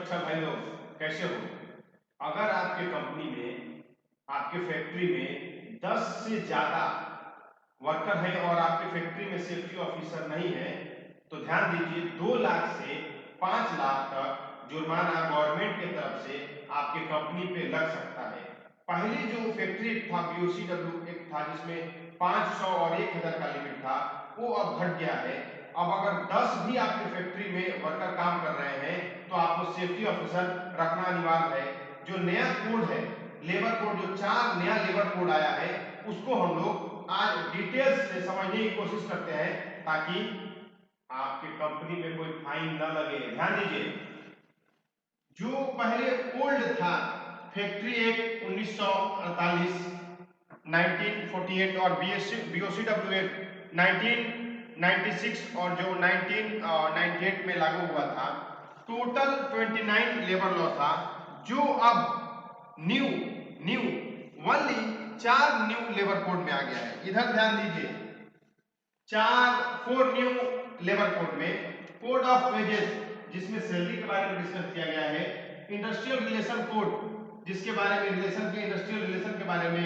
अच्छा भाई लोग कैसे हो। अगर आपके कंपनी में, आपके फैक्ट्री में 10 से ज्यादा वर्कर है और आपके फैक्ट्री में सेफ्टी ऑफिसर नहीं है तो ध्यान दीजिए 2 लाख से 5 लाख तक जुर्माना गवर्नमेंट के तरफ से आपके कंपनी पे लग सकता है। पहले जो फैक्ट्री एक्ट था, बीओसीडब्ल्यू एक्ट था, जिसमें 500 और 1000 का लिमिट था, वो अब घट गया है। अब अगर 10 भी आपके फैक्ट्री में वर्कर काम कर रहे हैं तो आपको सेफ्टी ऑफिसर रखना अनिवार्य है। जो नया कोड है, लेबर कोड, जो 4 नया लेबर कोड आया है, उसको हम लोग आज डिटेल्स से समझने की कोशिश करते हैं ताकि आपके कंपनी में कोई फाइन न लगे। ध्यान दीजिए, जो पहले ओल्ड था फैक्ट्री एक्ट 1948, 1948 और बीओसीडब्ल्यू एक्ट 1996 और जो 1998 में लागू हुआ था, टोटल 29 लेबर लॉ था। जो अब new new only 4 new labour code में आ गया है। इधर ध्यान दीजिए, 4 न्यू लेबर कोड में कोड ऑफ वेजेस, जिसमें सैलरी के बारे में डिस्कस किया गया है, इंडस्ट्रियल रिलेशन कोड, जिसके बारे में रिलेशन के इंडस्ट्रियल रिलेशन के बारे में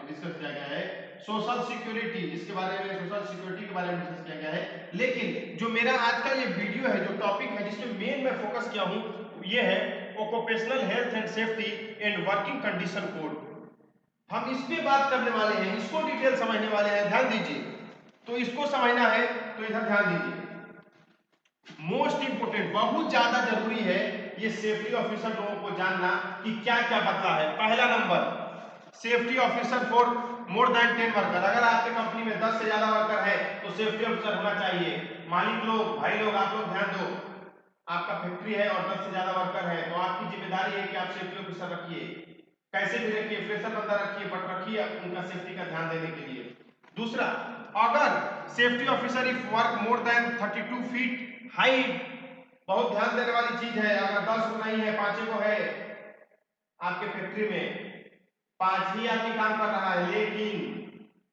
डिस्कस किया गया है, सोशल सिक्योरिटी, जिसके बारे में सोशल सिक्योरिटी के बारे में डिस्कस किया गया है। लेकिन जो मेरा आज का ये वीडियो है, जो टॉपिक है, जिसमें मेन मैं फोकस किया हूं, ये है occupational health and safety and working condition code. हम इस पे बात करने वाले हैं, इसको डिटेल समझने वाले हैं। ध्यान दीजिए, तो इसको समझना है तो इधर ध्यान दीजिए। मोस्ट इंपोर्टेंट, बहुत ज्यादा जरूरी है ये सेफ्टी ऑफिसर लोगों को जानना कि क्या क्या बदला है। पहला number, safety officer for more than 10 worker. अगर आपके कंपनी में 10 से ज्यादा वर्कर है तो सेफ्टी ऑफिसर होना चाहिए। मालिक लोग, भाई लोग, आप लोग ध्यान दो, आपका फैक्ट्री है और 10 से ज्यादा वर्कर है तो आपकी जिम्मेदारी है कि आप सेफ्टी ऑफिसर रखिए। कैसे भी रखिए, फ्रेशर बंदा रखिए, बट रखिए उनका सेफ्टी का ध्यान देने के लिए। दूसरा, अगर safety officer if work more than 32 feet height, बहुत ध्यान देने वाली चीज है। अगर 10 को नहीं है, 5 को है, आपके फैक्ट्री में 5 ही आदमी काम कर रहा है, लेकिन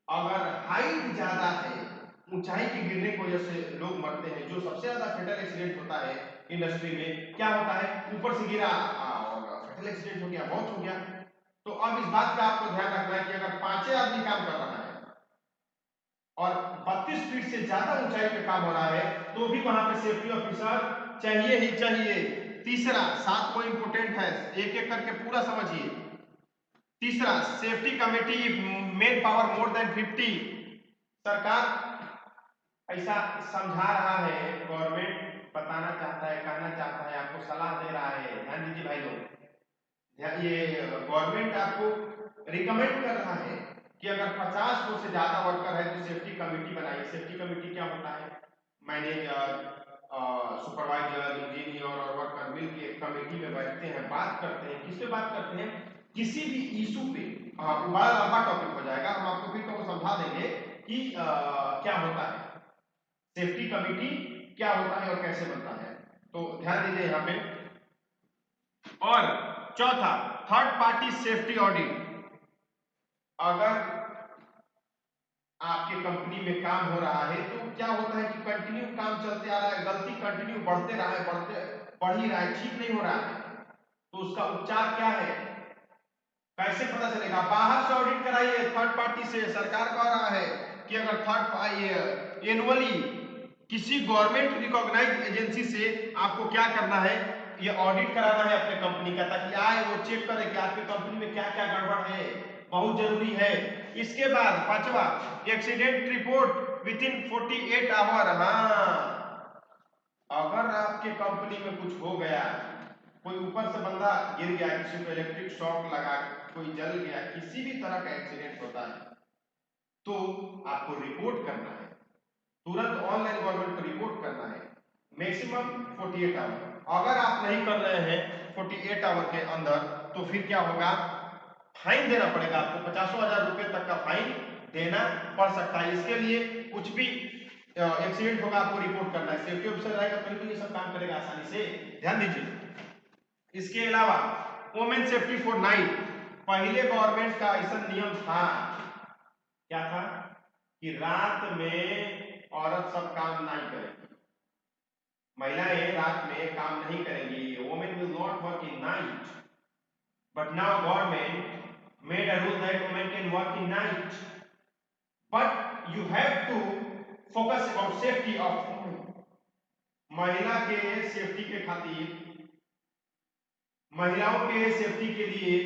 अगर हाइट ज्यादा है, ऊंचाई के गिरने की वजह से लोग मरते हैं। जो सबसे ज्यादा फेटल एक्सीडेंट होता है इंडस्ट्री में, क्या होता है, ऊपर से गिरा और फेटल एक्सीडेंट हो गया, मौत हो गया। तो अब इस बात का आपको ध्यान रखना है कि अगर 5 आदमी काम कर रहा है और 32 फीट से ज्यादा ऊंचाई पे काम हो रहा है तो भी वहां पे सेफ्टी ऑफिसर चाहिए ही चाहिए। तीसरा, 7 को इंपोर्टेंट है, एक एक करके पूरा समझिए। तीसरा, safety committee main power more than 50। सरकार ऐसा समझा रहा है, गवर्नमेंट बताना चाहता है, कहना चाहता है, आपको सलाह दे रहा है। ध्यान दीजिए भाई लोग, ये गवर्नमेंट आपको रिकमेंड कर रहा है कि अगर 50 को से ज्यादा वर्कर है तो सेफ्टी कमेटी बनाइए। सेफ्टी कमेटी क्या होता है, मैनेजर, सुपरवाइजर, इंजीनियर और वर्कर मिलकर कमेटी में बैठते हैं, बात करते हैं। किस पे बात करते हैं, किसी भी इशू पे। बड़ा लंबा टॉपिक हो जाएगा, हम आपको फिर तो समझा देंगे कि क्या होता है सेफ्टी कमेटी, क्या होता है और कैसे बनता है। तो ध्यान दीजिए यहाँ पे। और चौथा, थर्ड पार्टी सेफ्टी ऑडिट। अगर आपके कंपनी में काम हो रहा है तो क्या होता है कि कंटिन्यू काम चलते आ रहा है, गलती कंटिन्यू बढ़ते रहा है, बढ़ ही रहा है, ठीक नहीं हो रहा है, तो उसका उपचार क्या है, कैसे पता चलेगा? बाहर से ऑडिट कराइए, थर्ड पार्टी से। सरकार कह रहा है कि अगर एनुअली किसी गवर्नमेंट रिकॉग्नाइज्ड एजेंसी से आपको क्या करना है, ये ऑडिट कराना है अपने कंपनी का, ताकि आए वो चेक करे कि आपकी कंपनी में क्या क्या गड़बड़ है, बहुत जरूरी है। इसके बाद पांचवा, accident report within 48 hour. हाँ, अगर आपके कंपनी में कुछ हो गया, कोई ऊपर से बंदा गिर गया, किसी को इलेक्ट्रिक शॉक लगा, कोई जल गया, किसी भी तरह का एक्सीडेंट होता है तो आपको रिपोर्ट करना है, तुरंत ऑनलाइन गवर्नमेंट को रिपोर्ट करना है, मैक्सिमम 48 आवर। अगर आप नहीं कर रहे हैं 48 आवर के अंदर तो फिर क्या होगा, फाइन देना पड़ेगा आपको। 50,000 रुपए तक का फाइन देना पड़ सकता है। इसके लिए कुछ भी एक्सीडेंट होगा आपको रिपोर्ट करना है। सेफ्टी ऑफिसर रहेगा तभी तो ये सब काम करेगा आसानी से। ध्यान दीजिए। इसके अलावा वुमेन सेफ्टी फॉर नाइट, पहले गवर्नमेंट का ऐसा नियम था, क्या था कि रात में औरत सब काम नहीं करेगी, महिलाएं रात में काम नहीं करेंगी, women will not work in night, but now government made a rule that women can work in night, but you have to focus on safety of women. महिला के सेफ्टी के खातिर, महिलाओं के सेफ्टी के लिए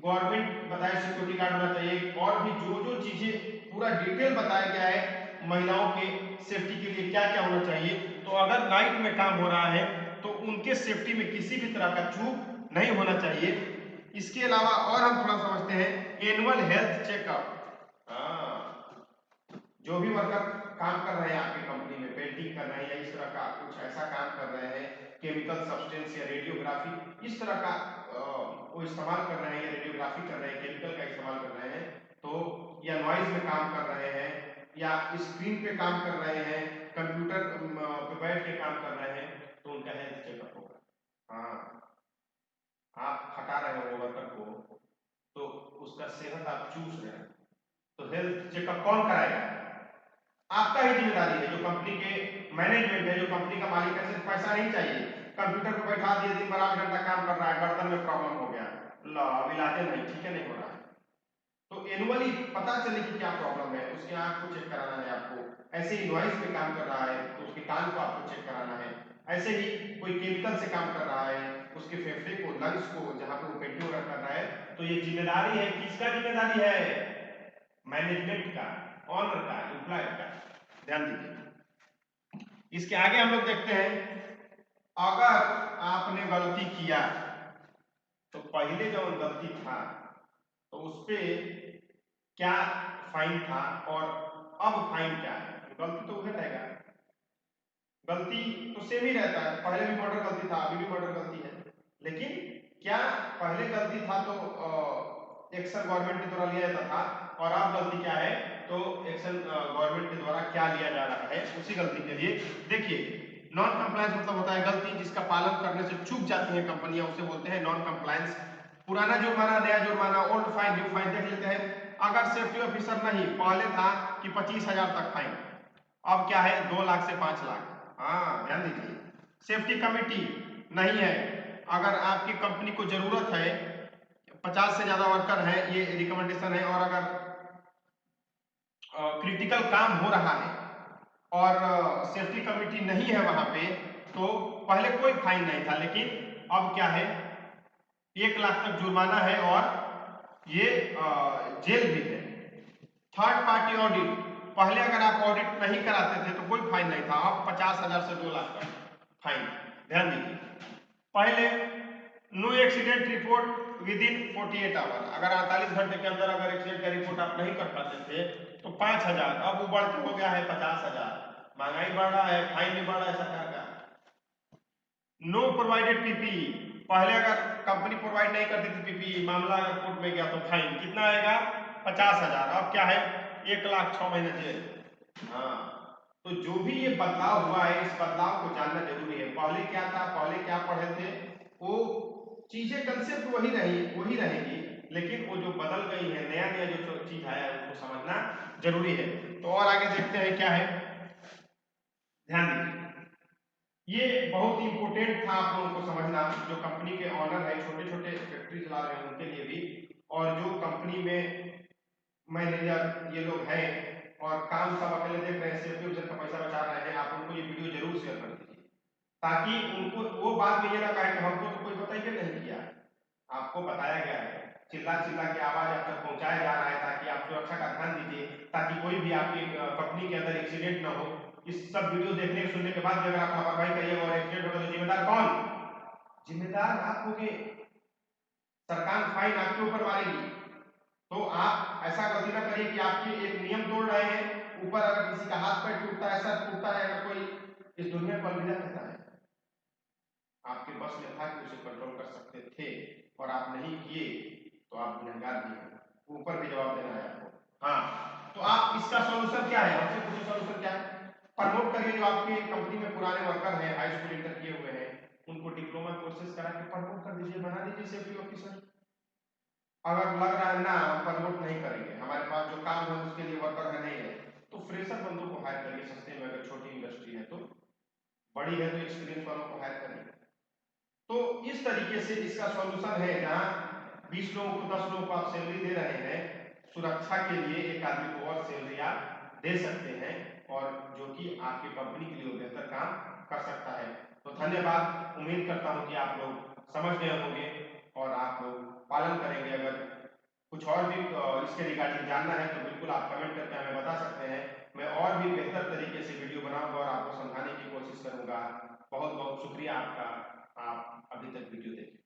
गवर्नमेंट बताया सिक्योरिटी गार्ड होना चाहिए, और भी जो जो चीजें पूरा डिटेल बताया गया है महिलाओं के सेफ्टी के लिए क्या क्या होना चाहिए। तो अगर नाइट में काम हो रहा है तो उनके सेफ्टी में किसी भी तरह का चूक नहीं होना चाहिए। इसके अलावा और हम थोड़ा समझते हैं एनुअल हेल्थ चेकअप। जो भी वर्कर काम कर रहे हैं आपकी कंपनी में, पेंटिंग कर रहे हैं या इस तरह का कुछ ऐसा काम कर रहे हैं, केमिकल सब्सटेंस या रेडियोग्राफी इस तरह का वो इस्तेमाल कर रहे हैं, या रेडियोग्राफी कर रहे हैं, केमिकल का इस्तेमाल कर रहे हैं, तो या नॉइज में काम कर रहे हैं, या स्क्रीन पे काम कर रहे हैं, कंप्यूटर पे बैठ के काम कर रहे हैं, तो उनका हेल्थ चेकअप होगा। हाँ, आप हटा रहे हो वर्कर को तो उसका सेहत आप चूस रहे हैं, तो हेल्थ चेकअप कौन कराएगा? आपका ही जिम्मेदारी है। जो कंपनी के मैनेजमेंट है, जो कंपनी का मालिक है, सिर्फ पैसा नहीं चाहिए। कंप्यूटर पर बैठा दिए, दिन भर 8 घंटा काम कर रहा है, गर्दन में प्रॉब्लम हो गया, ला अब इलाज नहीं, ठीक है, नहीं हो रहा है, तो एनुअली पता चले कि क्या प्रॉब्लम है, उसके आंख को चेक कराना है आपको। ऐसे ही नॉइज पे काम कर रहा है तो उसके कान को आपको चेक कराना है। ऐसे ही कोई केमिकल से काम कर रहा है, उसके फेफड़े को, लंग्स को, जहां पे वो पेंटिंग वगैरह कर रहा है, तो ये जिम्मेदारी है, किसका जिम्मेदारी है? मैनेजमेंट का, ऑनर का, एम्प्लॉयर का। ध्यान दीजिए। इसके आगे हम लोग देखते हैं, अगर आपने गलती किया तो पहले जो गलती था तो उसपे क्या फाइन था और अब फाइन क्या है? गलती तो वही रहेगा, गलती तो सेम ही रहता है। पहले भी मर्डर गलती था, अभी भी मर्डर गलती है, लेकिन क्या पहले गलती था तो एक्शन गवर्नमेंट के द्वारा लिया जाता था, और अब गलती क्या है तो एक्शन गवर्नमेंट के द्वारा क्या लिया जा रहा है उसी गलती के लिए। देखिए, नॉन कंप्लायंस मतलब होता है गलती जिसका पालन करने से चूक जाती है कंपनियां, उसे बोलते हैं नॉन कंप्लायंस। पुराना जुर्माना, नया जुर्माना, ओल्ड फाइन, न्यू फाइन देख लेते हैं। अगर सेफ्टी ऑफिसर नहीं, पहले था कि 25,000 तक फाइन, अब क्या है 2 लाख से 5 लाख। हाँ, ध्यान दीजिए। सेफ्टी कमेटी नहीं है, अगर आपकी कंपनी को जरूरत है, 50 से ज्यादा वर्कर है, ये रिकमेंडेशन है, और अगर क्रिटिकल काम हो रहा है और सेफ्टी कमेटी नहीं है वहां पे, तो पहले कोई फाइन नहीं था, लेकिन अब क्या है 1 लाख तक जुर्माना है और ये जेल भी है। थर्ड पार्टी ऑडिट, पहले अगर आप ऑडिट नहीं कराते थे तो कोई फाइन नहीं था, अब 50,000 से 2 लाख तक फाइन। ध्यान दीजिए, पहले no accident report within 48 hour, अगर 48 घंटे के अंदर अगर एक्सीडेंट का रिपोर्ट आप नहीं कर पाते थे तो 5,000, अब वो बढ़ के हो गया है 50,000। महंगाई बढ़ रहा है, फाइन भी बढ़ रहा है सरकार का। नो प्रोवाइडेड पीपीई, पहले अगर कंपनी प्रोवाइड नहीं करती थी पीपीई, मामला अगर कोर्ट में गया तो फाइन कितना आएगा 50,000, अब क्या है 1 लाख 6 महीने जेल। हाँ, तो जो भी ये बदलाव हुआ है, इस बदलाव को जानना जरूरी है। पहले क्या था, पहले क्या पढ़े थे, वो चीजें कंसेप्ट वही रहेगी, लेकिन वो जो बदल गई है, नया नया जो चीज आया है उसको समझना जरूरी है। तो और आगे देखते हैं क्या है, ध्यान दीजिए। ये बहुत इंपॉर्टेंट था आप लोगों को समझना, जो कंपनी के ऑनर है, छोटे छोटे फैक्ट्री चला रहे हैं उनके लिए भी, और जो कंपनी में मैनेजर ये लोग हैं और काम सब अकेले देख रहे हैं, सेफ्टी ऑफिसर का पैसा बचा रहे हैं, आप उनको ये वीडियो जरूर शेयर कर दीजिए, ताकि उनको वो बात में ये ना कहे कि हमको तो कोई बताइए नहीं किया। आपको बताया गया है, चिल्ला चिल्ला के आवाज आप तक पहुंचाया जा रहा है, ताकि आप सुरक्षा का ध्यान दीजिए, ताकि कोई भी आपकी कंपनी के अंदर एक्सीडेंट ना हो। इस सब वीडियो देखने सुनने के बाद भी अगर आप लापरवाही करिएगा और एक्सीडेंट होगा तो जिम्मेदार कौन? जिम्मेदार आप होंगे, सरकार फाइन आपके ऊपर मारेगी। तो आप ऐसा गलती ना करिए कि आपके एक नियम तोड़ रहे हैं, ऊपर अगर किसी का हाथ पैर टूटता है, सर टूटता है, अगर कोई इस दुनिया को अलविदा कहता है, आपके बस में था कि उसे कंट्रोल कर सकते थे और आप नहीं किए तो आप गुनहगार भी हैं, ऊपर भी जवाब देना है आपको। हाँ, तो आप इसका सॉल्यूशन क्या है, हमसे पूछो सॉल्यूशन क्या है? प्रमोट करिए, जो आपके कंपनी में पुराने वर्कर हैं, हाई स्कूल इंटर किए हुए हैं, उनको डिप्लोमा कोर्सेज करा के प्रमोट कर दीजिए, बना दीजिए सेफ्टी ऑफिसर। अगर लग रहा है ना हम प्रमोट नहीं करेंगे, हमारे पास जो काम है उसके लिए वर्कर है नहीं है, तो फ्रेशर बंदों को हायर करिए सस्ते में, अगर छोटी इंडस्ट्री है तो, बड़ी है तो एक्सपीरियंस वालों को हायर करिए। तो इस तरीके से इसका सॉल्यूशन है, जहां 20 लोगों को 10 लोगों को आप सैलरी दे रहे हैं, सुरक्षा के लिए एक आदमी को और सैलरी आप दे सकते हैं, और जो कि आपकी कंपनी के लिए बेहतर काम कर सकता है। तो धन्यवाद, उम्मीद करता हूं कि आप लोग समझ गए होंगे और आप लोग पालन करेंगे। अगर कुछ और भी इसके रिगार्डिंग जानना है तो बिल्कुल आप कमेंट करके हमें बता सकते हैं। मैं और भी बेहतर तरीके से वीडियो बनाऊंगा और आपको समझाने की कोशिश करूंगा। बहुत बहुत शुक्रिया आपका, आप अभी तक वीडियो देखें।